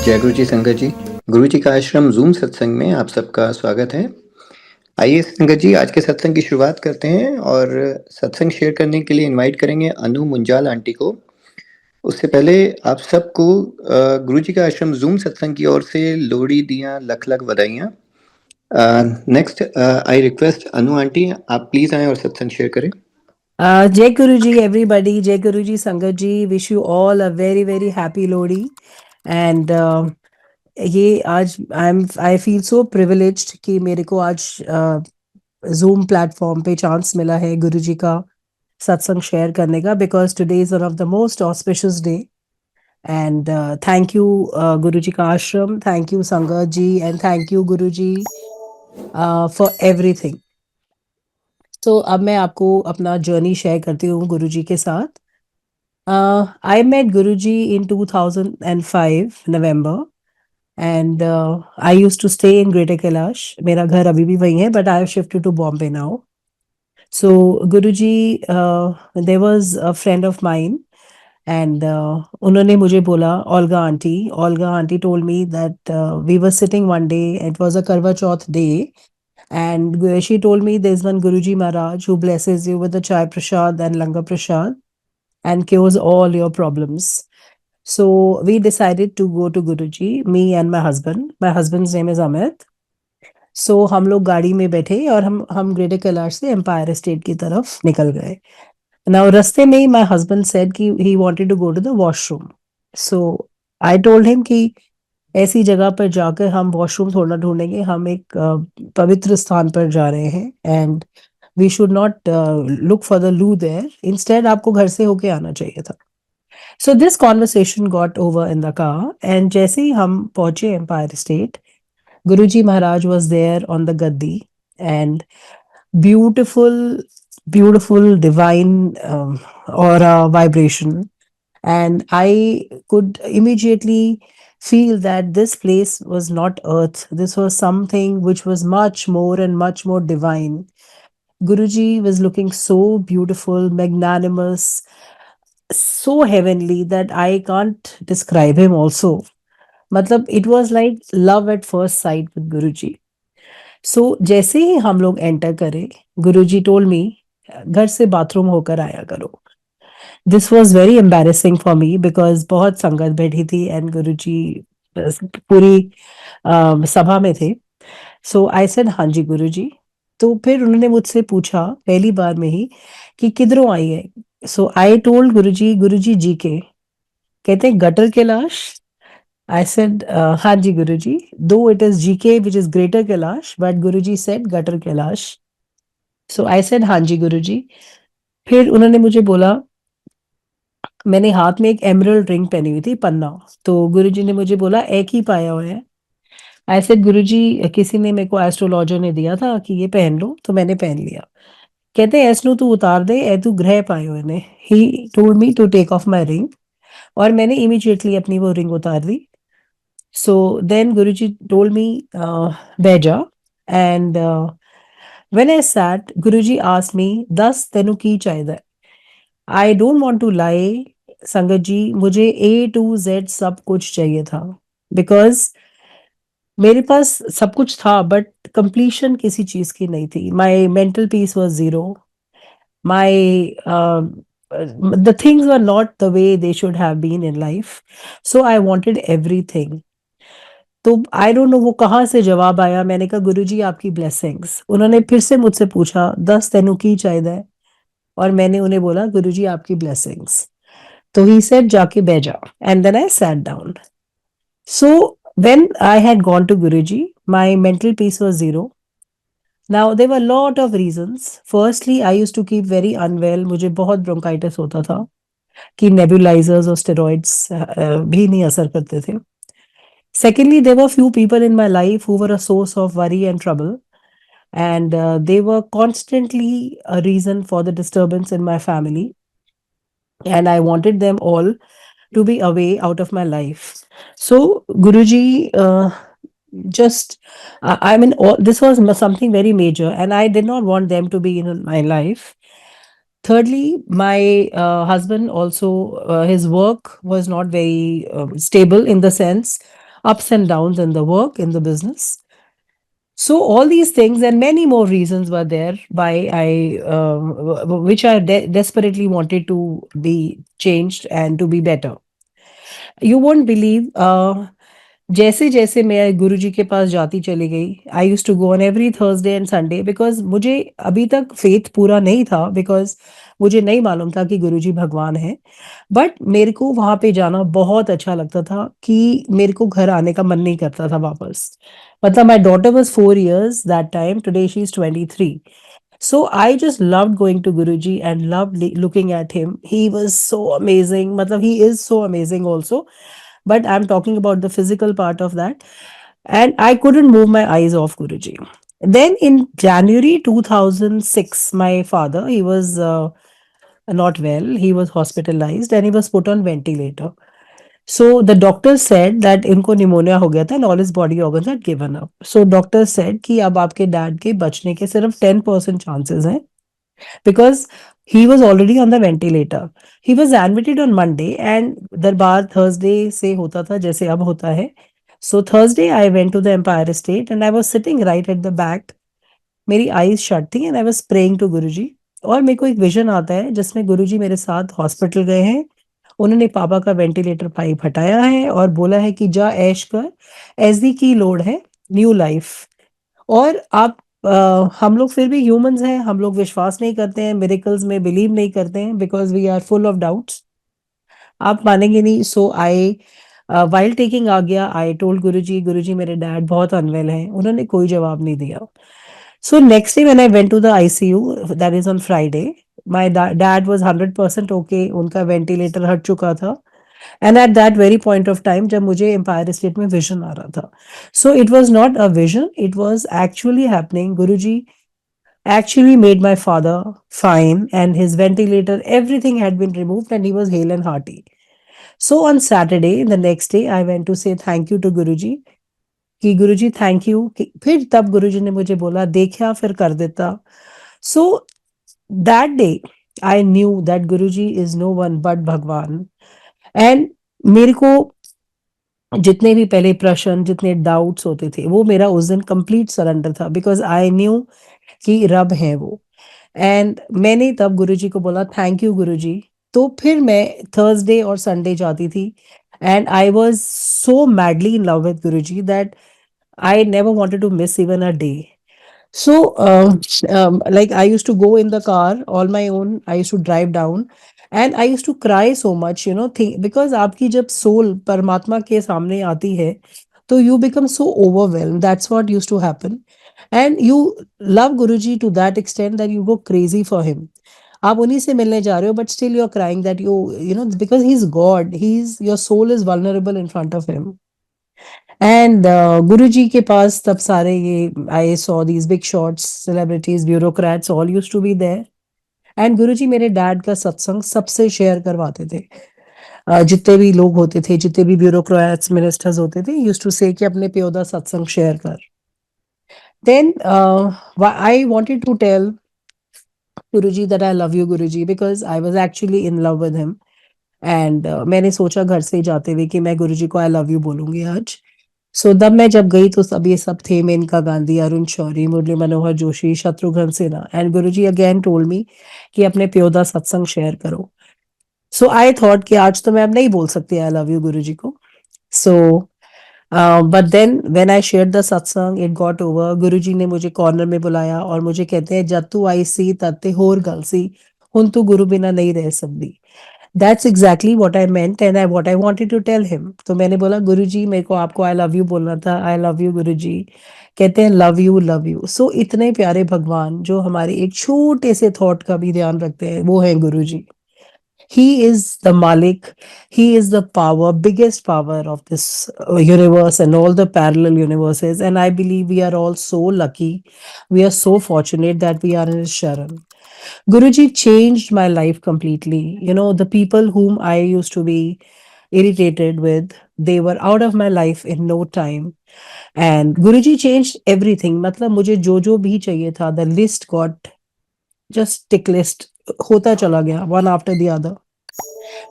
जय गुरु जी संगत जी, गुरु जी का आश्रम ज़ूम सत्संग में आप सबका स्वागत है। आइए संगत जी आज के सत्संग की शुरुआत करते हैं और सत्संग शेयर करने के लिए इनवाइट करेंगे अनु मुंजाल आंटी को। उससे पहले आप सबको गुरु जी का आश्रम ज़ूम सत्संग की ओर से लोहड़ी दियाँ लख-लख बधाइयाँ। Next I request Anu aunty आप प्लीज़ आएँ और सत्संग शेयर करें। Jai Guruji, everybody. Jai Guruji, Sangat ji. Wish you all a very, very happy Lodi. And ये आज I feel so privileged कि मेरे को आज Zoom platform पे chance मिला है गुरुजी का सत्संग शेयर करने का because today is one of the most auspicious day. And thank you Guruji का आश्रम, thank you Sangat ji, and thank you Guruji for everything. तो अब मैं आपको अपना जर्नी शेयर करती हूँ गुरुजी के साथ. I met Guruji in 2005 November, and I used to stay in Greater Kailash. मेरा घर अभी भी वहीं है, but I have shifted to Bombay now. So Guruji, there was a friend of mine, and उन्होंने मुझे बोला Olga auntie told me that we were sitting one day. It was a Karwa Chauth day. And she told me there's one Guruji Maharaj who blesses you with the Chai Prasad and Langar Prasad and cures all your problems. So we decided to go to Guruji, me and my husband. My husband's name is Amit. So हम लोग गाड़ी में बैठे और हम greater Kailash से empire state की तरफ निकल गए. Now रास्ते में ही my husband said कि he wanted to go to the washroom. So I told him कि ऐसी जगह पर जाकर हम वॉशरूम थोड़ा ढूंढेंगे, हम एक पवित्र स्थान पर जा रहे हैं and we should not look for the loo there, instead आपको घर से होके आना चाहिए था. So this conversation got over in the car and जैसे ही हम पहुंचे Empire State, Guruji Maharaj was there on the gaddi and beautiful divine aura vibration, and I could immediately feel that this place was not earth. This was something which was much more and much more divine. Guruji was looking so beautiful, magnanimous, so heavenly that I can't describe him also. Matlab, it was like love at first sight with Guruji. So जैसे ही हम लोग enter करे, गुरुजी told me घर से bathroom होकर आया करो. This was very embarrassing for me because बहुत संगत बैठी थी and गुरुजी पूरी सभा में थे. So I said हाँ जी गुरुजी. तो फिर उन्होंने मुझसे पूछा पहली बार में ही कि किधरों आई है. So I told गुरुजी जी के. कहते हैं गटर कैलाश. I said हाँ जी गुरुजी. Though it is GK which is Greater Kailash, but Guruji said gutter Kailash. So I said हाँ जी गुरुजी. फिर उन्होंने मुझे बोला, मैंने हाथ में एक एमरल्ड रिंग पहनी हुई थी पन्ना, तो गुरुजी ने मुझे बोला एक ही पाया हुआ है. आई सेड गुरुजी किसी ने मेरे को एस्ट्रोलॉजर ने दिया था कि ये पहन लो, तो मैंने पहन लिया. कहते हैं ऐसनो तू उतार दे, ए तू ग्रह पाए हुए ने. He told me to take off my ring और मैंने इमीडिएटली अपनी वो रिंग उतार दी. So then Guruji told me बैजा and when I sat Guruji asked me 10 तेनू की चाहिए. I don't want to lie sangat ji, मुझे A to Z सब कुछ चाहिए था बिकॉज मेरे पास सब कुछ था बट कंप्लीशन किसी चीज की नहीं थी. My mental peace was zero. My the things were not the way they should have been in life. So I wanted everything. तो आई डोंट नो वो कहाँ से जवाब आया. मैंने कहा गुरुजी आपकी ब्लेसिंग्स. उन्होंने फिर से मुझसे पूछा 10 तेनू की चाहिए और मैंने उन्हें बोला गुरुजी आपकी blessings. So he said, Jake beja. And then I sat down. So when I had gone to Guruji, my mental peace was zero. Now there were a lot of reasons. Firstly, I used to keep very unwell. मुझे बहुत bronchitis होता था कि nebulizers और steroids भी नहीं असर करते थे. Secondly, there were few people in my life who were a source of worry and trouble. And they were constantly a reason for the disturbance in my family. And I wanted them all to be away out of my life. So Guruji just, I mean, this was something very major and I did not want them to be in my life. Thirdly, my husband also, his work was not very stable in the sense ups and downs in the work, in the business. So all these things and many more reasons were there why which I desperately wanted to be changed and to be better. You won't believe, जैसे जैसे मैं गुरुजी के पास जाती चली गई, I used to go on every Thursday and Sunday, because मुझे अभी तक फेथ पूरा नहीं था, बिकॉज़ मुझे नहीं मालूम था कि गुरुजी भगवान हैं। बट मेरे को वहाँ पे जाना बहुत अच्छा लगता था कि मेरे को घर आने का मन नहीं करता था वापस। मतलब my daughter was 4 years that time, today she is 23। So I just loved going to Guruji and loved looking at him. He was so amazing. Matlab, he is so amazing also. But I'm talking about the physical part of that. And I couldn't move my eyes off Guruji. Then in January 2006, my father, he was not well. He was hospitalized and he was put on ventilator. So the doctor said that इनको pneumonia हो गया था and all his body organs had given up. So doctor said कि अब आपके dad के बचने के सिर्फ 10% chances हैं, because he was already on the ventilator. He was admitted on Monday and दरबार Thursday से होता था जैसे अब होता है. So Thursday I went to the Empire State and I was sitting right at the back. मेरी eyes shut थी and I was praying to गुरुजी. और मेरे को एक विजन आता है जिसमें गुरुजी मेरे साथ हॉस्पिटल गए हैं. उन्होंने पापा का वेंटिलेटर पाइप हटाया है और बोला है कि जा ऐश कर, एसडी की लोड है, न्यू लाइफ। और आप हम लोग फिर भी ह्यूमंस हैं, हम लोग विश्वास नहीं करते हैं, मिरेकल्स में बिलीव नहीं करते हैं, because we are full of doubts. आप मानेंगे नहीं। सो आई वाइल टेकिंग आ गया, आई टोल्ड गुरुजी मेरे डैड बहुत अनवेल हैं। उन्होंने कोई जवाब नहीं दिया। So next day when I went to the ICU, that is on Friday, my dad was 100% okay, उनका वेंटिलेटर हट चुका था। And at that very point of time जब मुझे एम्पायर स्टेट में विजन आ रहा था, so it was not a vision, it was actually happening. Guruji actually made my father fine and his ventilator, everything had been removed and he was hale and hearty. So on Saturday, the next day, I went to say thank you to Guruji कि गुरुजी thank you. फिर तब गुरुजी ने मुझे बोला देखा फिर कर देता। So that day I knew that Guruji is no one but Bhagwan. And मेरे को जितने भी पहले प्रश्न, जितने डाउट्स होते थे, वो मेरा उस दिन कंप्लीट सरेंडर था, बिकॉज आई न्यू कि रब है वो। एंड मैंने तब गुरुजी को बोला थैंक यू गुरुजी। तो फिर मैं थर्सडे और संडे जाती थी and I was so madly in love with Guruji that I never wanted to miss even a day. So, like I used to go in the car all my own. I used to drive down, and I used to cry so much, because आपकी जब soul परमात्मा के सामने आती है, तो you become so overwhelmed. That's what used to happen, and you love Guruji to that extent that you go crazy for him. आप उन्हीं से मिलने जा रहे हो, but still you're crying that because he's God. Your soul is vulnerable in front of him. And Guruji के पास तब सारे ये I saw these big shots, celebrities, bureaucrats all used to be there. And Guruji मेरे डैड का सत्संग सबसे share करवाते थे। जितने भी लोग होते थे, जितने भी ब्यूरोक्रेट्स, मिनिस्टर्स होते थे, यूज्ड टू से कि अपने प्यो दा सत्संग शेयर कर। Then I wanted to tell Guruji that I love you Guruji, because I was actually in love with him. And मैंने सोचा घर से जाते हुए कि मैं गुरुजी को आई लव यू बोलूंगी आज। सो तब मैं जब गई तो सब ये सब थे, Maneka Gandhi, Arun Shourie, Murli Manohar Joshi, Shatrughan Sinha. And Guruji again told me कि अपने प्योदा सत्संग शेयर करो। सो आई थॉट कि आज तो मैं अब नहीं बोल सकती आई लव यू गुरुजी को। So but then when I share the satsang it got over. Guruji ने मुझे कॉर्नर में बुलाया और मुझे कहते हैं जब तू आई सी तत्ते होर गल सी, हुन तू गुरु बिना नहीं रह सकती। That's exactly what I meant and what I wanted to tell him. तो मैंने बोला गुरुजी मेरे को आपको आई लव यू बोलना था, आई लव यू गुरुजी। कहते हैं लव यू लव यू। सो इतने प्यारे भगवान जो हमारे एक छोटे से थॉट का भी ध्यान रखते हैं, वो है गुरुजी। He is the Malik. He is the power, biggest power of this universe and all the parallel universes. And I believe we are all so lucky. We are so fortunate that we are in his Sharan. Guruji changed my life completely. The people whom I used to be irritated with, they were out of my life in no time. And Guruji changed everything. मतलब मुझे जो जो भी चाहिए था, the list got just tick list होता चला गया one after the other.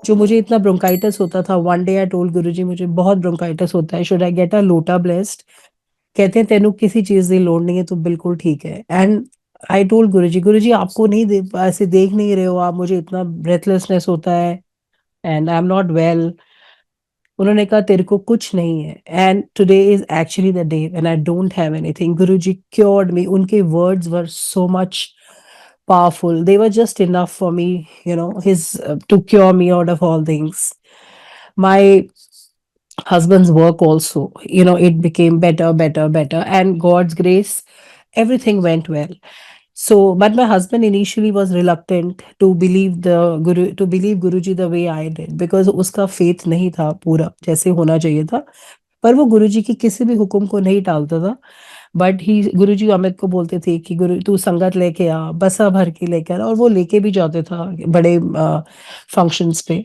जो मुझे इतना ब्रोंकाइटिस होता था, वन डे आई टोल्ड गुरुजी मुझे बहुत ब्रोंकाइटिस होता है, शुड आई गेट अ लोटा ब्लेस्ड? कहते हैं तेनू किसी चीज की लोड़ नहीं है, तू बिल्कुल ठीक है। एंड आई टोल्ड गुरुजी, गुरुजी आपको नहीं ऐसे देख नहीं रहे हो आप, मुझे इतना ब्रेथलेसनेस होता है and I am not well. उन्होंने कहा तेरे को कुछ नहीं है, and today is actually the day when I don't have anything. Guruji cured me, उनके words were so much powerful, they were just enough for me, you know, his to cure me out of all things. My husband's work also, you know, it became better, better, better, and God's grace, everything went well. So, but my husband initially was reluctant to believe the guru, to believe Guruji the way I did, because uska faith nahi tha पूरा जैसे होना चाहिए था। पर वो गुरुजी की किसी भी हुक्म को नहीं टालता था। बट ही गुरुजी अमित को बोलते थे कि गुरु तू संगत लेके आ, बसा भर के लेकर आ, और वो लेके भी जाते था बड़े फंक्शंस पे।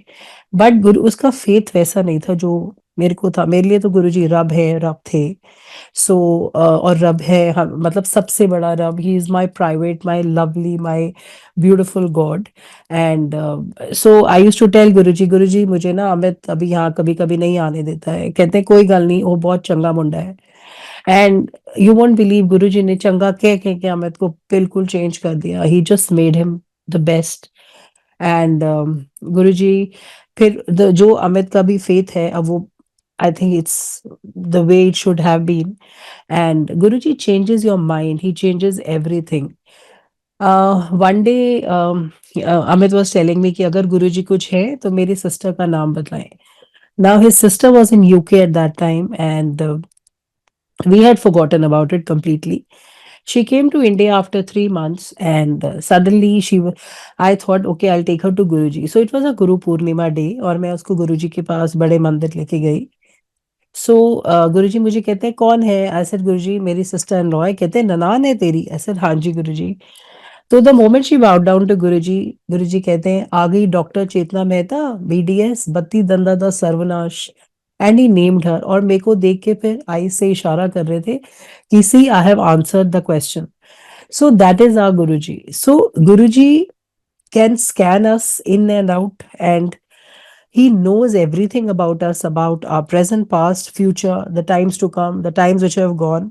बट गुरु उसका फेथ वैसा नहीं था जो मेरे को था। मेरे लिए तो गुरुजी रब है, रब थे। सो और रब है, मतलब सबसे बड़ा रब, he is my private, my lovely, my beautiful God. And so I used to tell Guruji, Guruji मुझे ना अमित अभी यहाँ कभी कभी नहीं आने देता है। कहते हैं कोई गल नहीं, वो बहुत चंगा मुंडा है। एंड यू वोंट बिलीव, गुरुजी ने चंगा कह के अमित को बिल्कुल चेंज कर दिया। He just made him the best. And Guruji फिर जो अमित का भी फेथ है, अब वो I think it's the way it should have been. And Guruji changes your mind, he changes everything. One day Amit was telling me कि अगर गुरुजी कुछ है तो मेरी सिस्टर का नाम बताएं। Now his sister was in UK at that time, and we had forgotten about it completely. She came to India after 3 months, and suddenly I thought, okay, I'll take her to Guruji. So it was a Guru Purnima day, और मैं उसको गुरुजी के पास बड़े मंदिर लेके गई। सो गुरुजी मुझे कहते हैं कौन है? आई सेड गुरुजी मेरी सिस्टर इन लॉ है। कहते हैं ननान है तेरी? आई सेड हाँ जी गुरुजी। तो the moment she bowed down to Guruji, Guruji कहते हैं आ गई डॉक्टर चेतना मेहता, बीडीएस, बत्ती दंदा दा सर्वनाश, एंड ही नेम्ड हर। और मेरे को देख के फिर आई से इशारा कर रहे थे कि see I have answered the question. So that is our Guruji. So Guruji can scan us in and out, and he knows everything about us, about our present, past, future, the times to come, the times which have gone.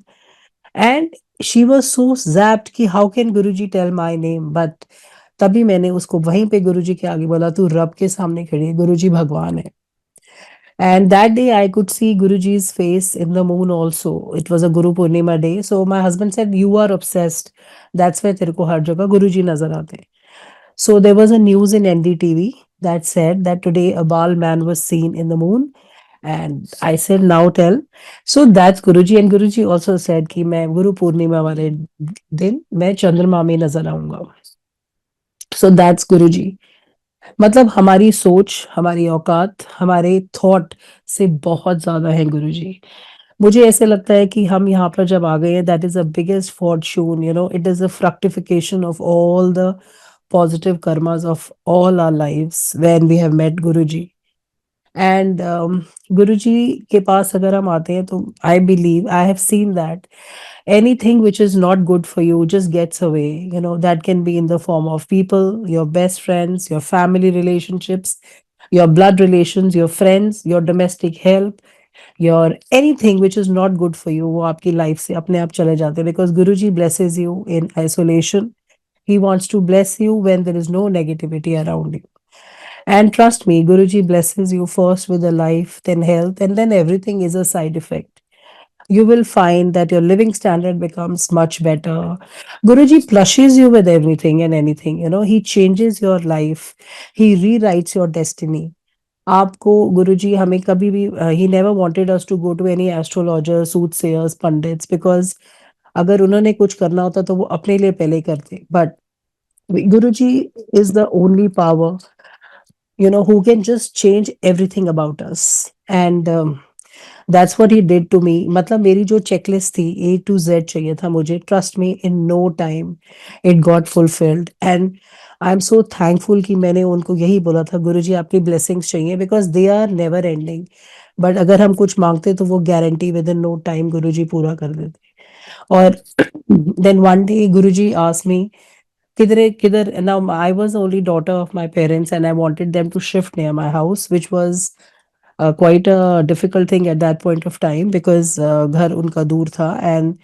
And she was so zapped कि how can Guruji tell my name? But तभी मैंने उसको वहीं पे गुरुजी के आगे बोला, तू रब के सामने खड़ी है, गुरुजी भगवान है। And that day I could see Guruji's face in the moon also. It was a Guru Purnima day. So my husband said, you are obsessed. That's why तेरे को हर जगह गुरुजी नजर आते हैं. So there was a news in NDTV that said that today a Bal man was seen in the moon. And I said, now tell. So that's Guruji. And Guruji also said कि मैं गुरु पूर्णिमा वाले दिन मैं चंद्रमा में नजर आऊंगा. So that's Guruji. मतलब हमारी सोच, हमारी औकात, हमारे थॉट से बहुत ज्यादा है गुरुजी। मुझे ऐसे लगता है कि हम यहाँ पर जब आ गए हैं, that is the biggest Fortune, you know, it is a फ्रक्टिफिकेशन of all the positive karmas of all our lives when we have met Guruji. And Guruji के पास अगर हम आते हैं तो I believe I have seen that anything which is not good for you just gets away. You know, that can be in the form of people, your best friends, your family relationships, your blood relations, your friends, your domestic help, your anything which is not good for you, वो आपकी life से अपने आप चले जाते हैं, because Guruji blesses you in isolation. He wants to bless you when there is no negativity around you. And trust me, Guruji blesses you first with a life, then health, and then everything is a side effect. You will find that your living standard becomes much better. Guruji plushes you with everything and anything. You know, he changes your life. He rewrites your destiny. आपको गुरुजी हमें कभी भी he never wanted us to go to any astrologers, soothsayers, pundits, because अगर उन्होंने कुछ करना होता तो वो अपने लिए पहले करते. But Guruji is the only power, you know, who can just change everything about us. And that's what he did to me. मतलब मेरी जो checklist थी A to Z चाहिए था मुझे, trust me, in no time it got fulfilled. And I'm so thankful कि मैंने उनको यही बोला था, गुरुजी आपकी blessings चाहिए, because they are never ending. But अगर हम कुछ मांगते तो वो guarantee within no time गुरुजी पूरा कर देते. और then one day Guruji asked me kidhar. Now I was the only daughter of my parents, and I wanted them to shift near my house, which was quite a difficult thing at that point of time because ghar unka dur tha. And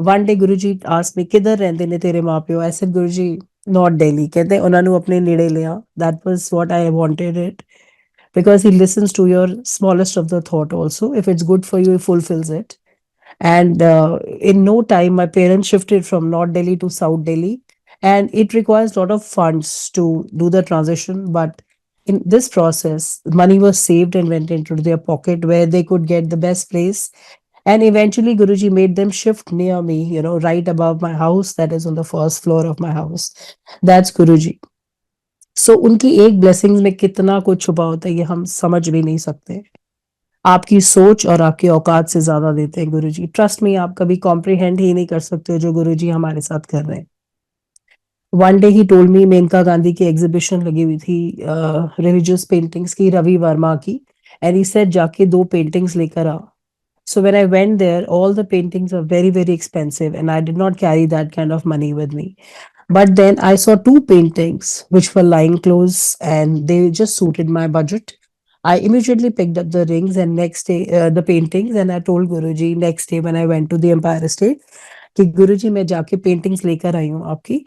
one day Guruji asked me, "Kidhar रहंदे ने तेरे माँ प्यो?" I said, "Guruji, not Delhi." कहते ਉਹਨਾਂ ਨੂੰ ਆਪਣੇ ਨੇੜੇ ਲਿਆ. That was what I wanted it, because he listens to your smallest of the thought also. If it's good for you, he fulfills it. And in no time, my parents shifted from North Delhi to South Delhi, and it requires a lot of funds to do the transition. But in this process, money was saved and went into their pocket where they could get the best place. And eventually, Guruji made them shift near me, right above my house, that is on the first floor of my house. That's Guruji. सो उनकी एक blessings में कितना कुछ छुपा होता है, ये हम समझ भी नहीं सकते. आपकी सोच और आपकी औकात से ज़्यादा देते हैं गुरुजी. ट्रस्ट मी, आप कभी कॉम्प्रिहेंड ही नहीं कर सकते हो जो गुरुजी हमारे साथ कर रहे हैं. One day he told me, Menaka Gandhi की एग्जीबिशन लगी हुई थी रिलीजियस पेंटिंग्स की, रवि वर्मा की. एंड ही सेड जाके 2 पेंटिंग्स लेकर आ. So when I went there, all the paintings are very, very expensive, and I did not carry that kind of money with me. But then I saw 2 paintings which were lying close, and they just suited my budget. I immediately picked up the rings and next day the paintings, and I told Guruji next day when I went to the Empire State कि गुरुजी मैं जाके paintings लेकर आई हूँ आपकी.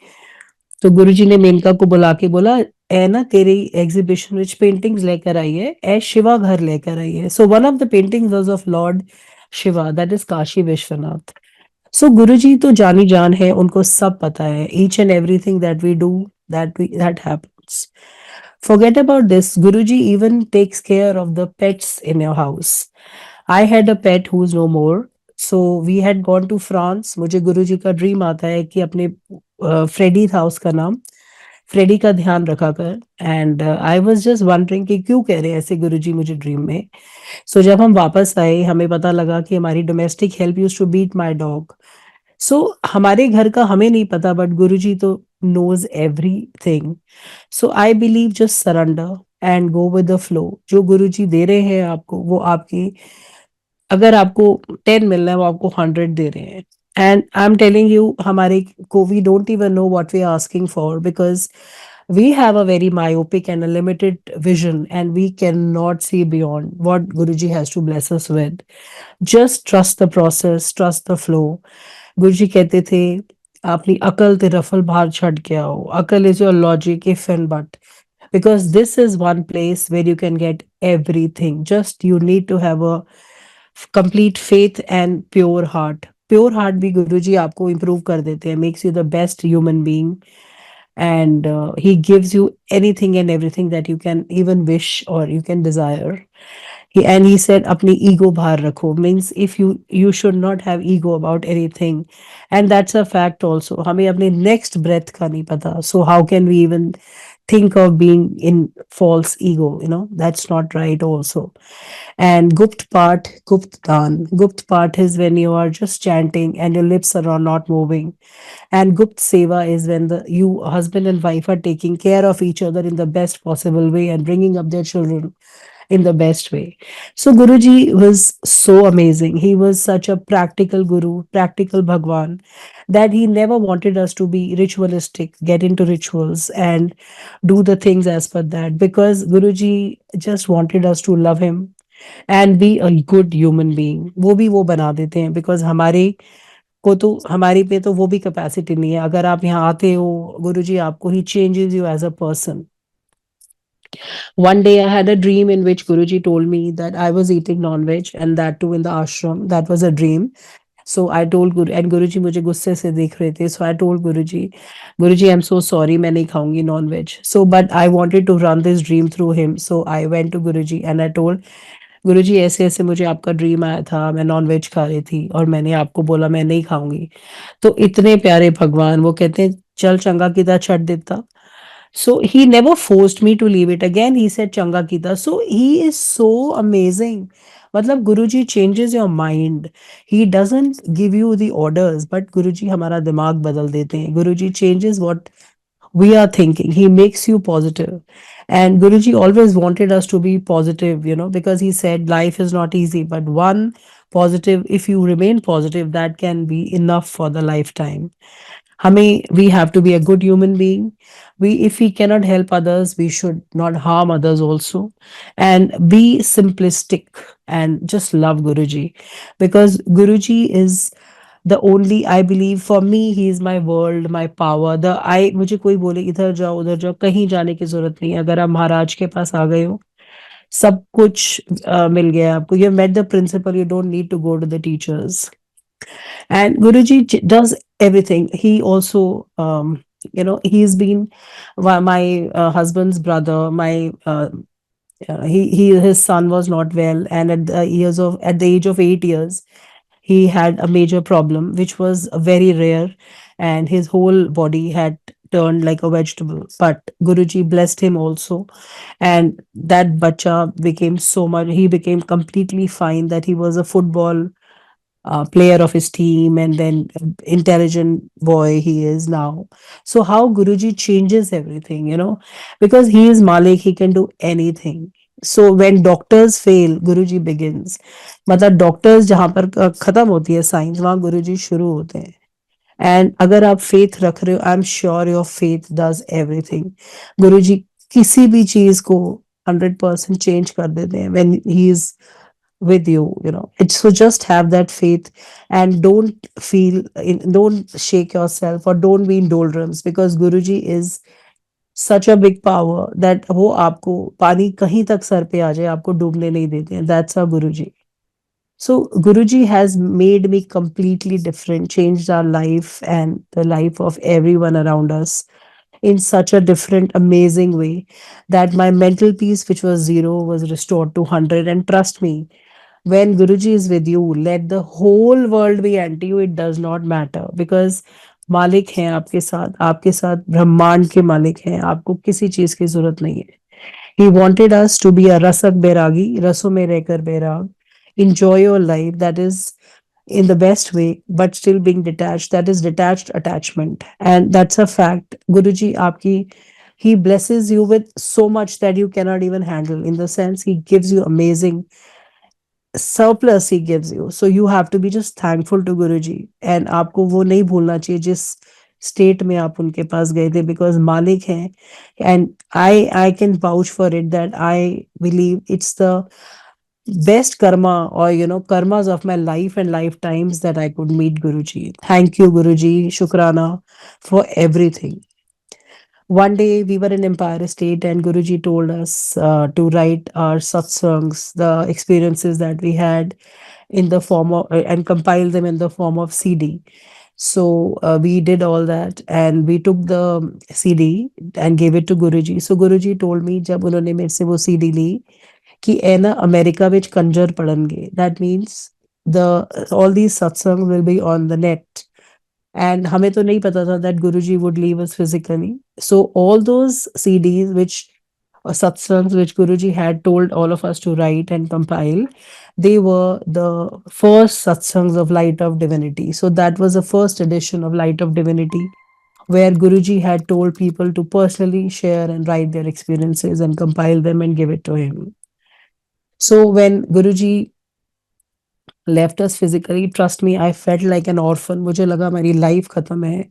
तो गुरुजी ने मेनका को बुला के बोला, ए ना तेरी एग्जीबिशन विच पेंटिंग्स लेकर आई है, ए शिवा घर लेकर आई है. So one of the paintings was of Lord Shiva, that is Kashi Vishwanath. So Guruji तो जानी जान है, उनको सब पता है. Each and everything that we do, that happens. Forget about this. Guruji even takes care of the pets in your house. I had a pet who's no more. So we had gone to France. मुझे गुरुजी का dream आता है कि अपने Freddy था उसका नाम, Freddy का ध्यान रखा कर. And I was just wondering कि क्यों कह रहे हैं ऐसे गुरुजी मुझे ड्रीम में. सो जब हम वापस आए, हमें पता लगा कि हमारी domestic help used to beat my dog. So हमारे घर का हमें नहीं पता, बट गुरुजी तो knows everything. So I believe just surrender and go with the flow. जो गुरुजी दे रहे हैं आपको, वो आपकी, अगर आपको 10 मिलना है वो आपको 100 दे रहे हैं. And I am telling you, हमारे को we don't even know what we are asking for, because we have a very myopic and a limited vision, and we cannot see beyond what Guruji has to bless us with. Just trust the process, trust the flow. Guruji कहते थे, अपनी अकल ते रफल बाहर छड़ के आओ. अकल is your logic, if and but. Because this is one place where you can get everything. Just you need to have a complete faith and pure heart. Pure heart भी गुरुजी आपको improve कर देते हैं, makes you the best human being. And he gives you anything and everything that you can even wish or you can desire. And he said apni ego bahar rakho, means if you should not have ego about anything. And that's a fact also. Hame apne next breath ka nahi pata, so how can we even think of being in false ego? That's not right also. And gupt part, gupt dan. Gupt part is when you are just chanting and your lips are not moving. And Gupt Seva is when the you husband and wife are taking care of each other in the best possible way and bringing up their children in the best way. So Guruji was so amazing. He was such a practical guru, practical Bhagwan, that he never wanted us to be ritualistic, get into rituals and do the things as per that, because Guruji just wanted us to love him and be a good human being. वो भी वो बना देते हैं, because हमारे को तो हमारी पे तो वो भी कैपेसिटी नहीं है. अगर आप यहाँ आते हो, गुरुजी आपको ही changes you as a person. One day I had a dream in which Guruji told me that I was eating non-veg, and that too in the ashram. That was a dream. So I told Guru, and Guruji मुझे गुस्से से देख रहे थे. So I told Guruji, Guruji, I'm so sorry, मैं नहीं खाऊंगी non-veg. So but I wanted to run this dream through him. So I went to Guruji and I told, गुरुजी ऐसे ऐसे मुझे आपका ड्रीम आया था, मैं नॉन-वेज खा रही थी और मैंने आपको बोला मैं नहीं खाऊँगी. तो इतने प्यारे भगवान, वो कहते हैं चल चंगा कीता छੱਡ ਦਿੱਤਾ. So he never forced me to leave it. Again, he said Changa Kita. So he is so amazing. मतलब Guruji changes your mind. He doesn't give you the orders, but Guruji हमारा दिमाग बदल देते हैं. Guruji changes what we are thinking. He makes you positive. And Guruji always wanted us to be positive, because he said life is not easy, but one positive, if you remain positive, that can be enough for the lifetime. हमें we have to be a good human being. We if we cannot help others, we should not harm others also, and be simplistic and just love Guruji, because Guruji is the only, I believe, for me he is my world, my power. The I मुझे कोई बोले इधर जाओ उधर जाओ, कहीं जाने की जरूरत नहीं है। अगर आप महाराज के पास आ गए हो, सब कुछ मिल गया आपको। You have met the principal, you don't need to go to the teachers. And Guruji does everything. He also, he's been my husband's brother. My he his son was not well, and at the age of 8 years, he had a major problem, which was very rare, and his whole body had turned like a vegetable. But Guruji blessed him also, and that bacha became so much. He became completely fine. That he was a football player of his team, and then intelligent boy he is now. So how Guruji changes everything, because he is Malik, he can do anything. So when doctors fail, Guruji begins. मतलब doctors जहां पर खत्म होती है science, वहां गुरुजी शुरू होते हैं। एंड अगर आप फेथ रख रहे हो, I am sure your faith does everything. Guruji किसी भी चीज को 100% चेंज कर देते हैं when he is with you. It's so just have that faith, and don't shake yourself, or don't be in doldrums, because Guruji is such a big power that वो आपको पानी कहीं तक सर पे आ जाए, आपको डूबने नहीं देते हैं। That's our Guruji. So Guruji has made me completely different, changed our life and the life of everyone around us in such a different, amazing way, that my mental peace, which was zero, was restored to 100. And trust me, when Guruji is with you, let the whole world be anti you, it does not matter, because मालिक हैं आपके साथ ब्रह्मांड के मालिक हैं, आपको किसी चीज की जरूरत नहीं है। He wanted us to be a rasak beragi, रसों में रहकर बैराग, enjoy your life, that is in the best way, but still being detached, that is detached attachment, and that's a fact. Guruji आपकी, he blesses you with so much that you cannot even handle, in the sense he gives you amazing surplus, he gives you, so you have to be just thankful to Guruji, and आपको वो नहीं भूलना चाहिए जिस state में आप उनके पास गए थे, बिकॉज मालिक हैं। And I can vouch for it that I believe it's the best karma, or karmas of my life and lifetimes, that I could meet Guruji. Thank you, Guruji. Shukrana for everything. One day we were in Empire State, and Guruji told us to write our satsangs, the experiences that we had, in the form of and compile them in the form of CD. So we did all that, and we took the CD and gave it to Guruji. So Guruji told me, जब उन्होंने मेरे से वो CD ली, कि ए ना America which कंजर पढ़नगे, that means the all these satsang will be on the net. and हमें तो नहीं पता था that Guruji would leave us physically. So all those CDs which satsangs which Guruji had told all of us to write and compile, they were the first satsangs of Light of Divinity. So that was the first edition of Light of Divinity, where Guruji had told people to personally share and write their experiences and compile them and give it to him. So when Guruji left us physically, trust me, I felt like an orphan. मुझे लगा मेरी life खत्म है,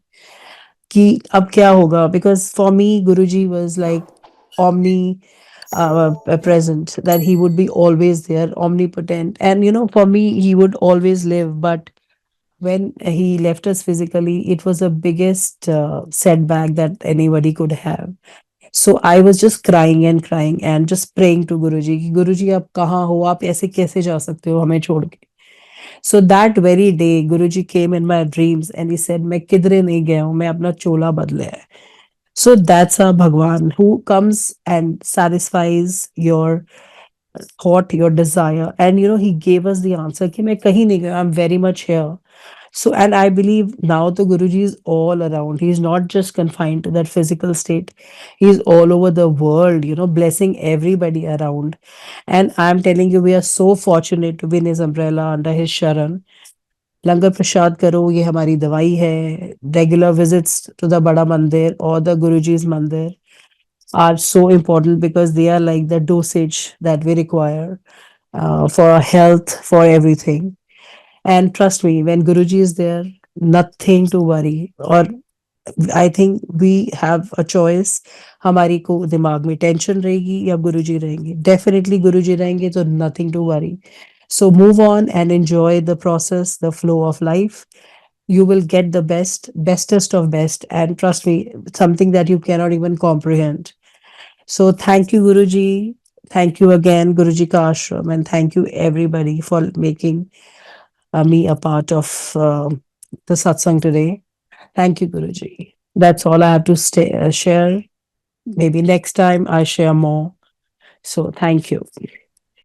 कि अब क्या होगा, because for me Guruji was like omni present, that he would be always there, omnipotent, and for me he would always live. But when he left us physically, it was the biggest setback that anybody could have. So I was just crying and crying and just praying to Guruji कि गुरुजी आप कहाँ हो, आप ऐसे कैसे जा सकते हो हमें छोड़ के। So that very day, Guruji came in my dreams and he said, मैं किधरे नहीं गया हूँ, मैं अपना चोला बदला है. So that's our Bhagwan, who comes and satisfies your thought, your desire. And he gave us the answer कि मैं कहीं नहीं गया, I'm very much here. So, and I believe now the Guruji is all around. He's not just confined to that physical state. He's all over the world, blessing everybody around. And I'm telling you, we are so fortunate to be in his umbrella, under his Sharan. लंगर प्रसाद करो, ये हमारी दवाई है. Regular visits to the Bada Mandir or the Guruji's Mandir are so important, because they are like the dosage that we require for our health, for everything. And trust me, when Guruji is there, nothing to worry. Or I think we have a choice. हमारी को दिमाग में tension रहेगी या गुरुजी रहेंगे, definitely Guruji रहेंगे तो nothing to worry. So move on and enjoy the process, the flow of life. You will get the best, bestest of best, and trust me, something that you cannot even comprehend. So thank you, Guruji. Thank you again, Guruji Ka Ashram, and thank you everybody for making me a part of the satsang today. Thank you, Guruji. That's all I have to share. Maybe next time I share more. So thank you.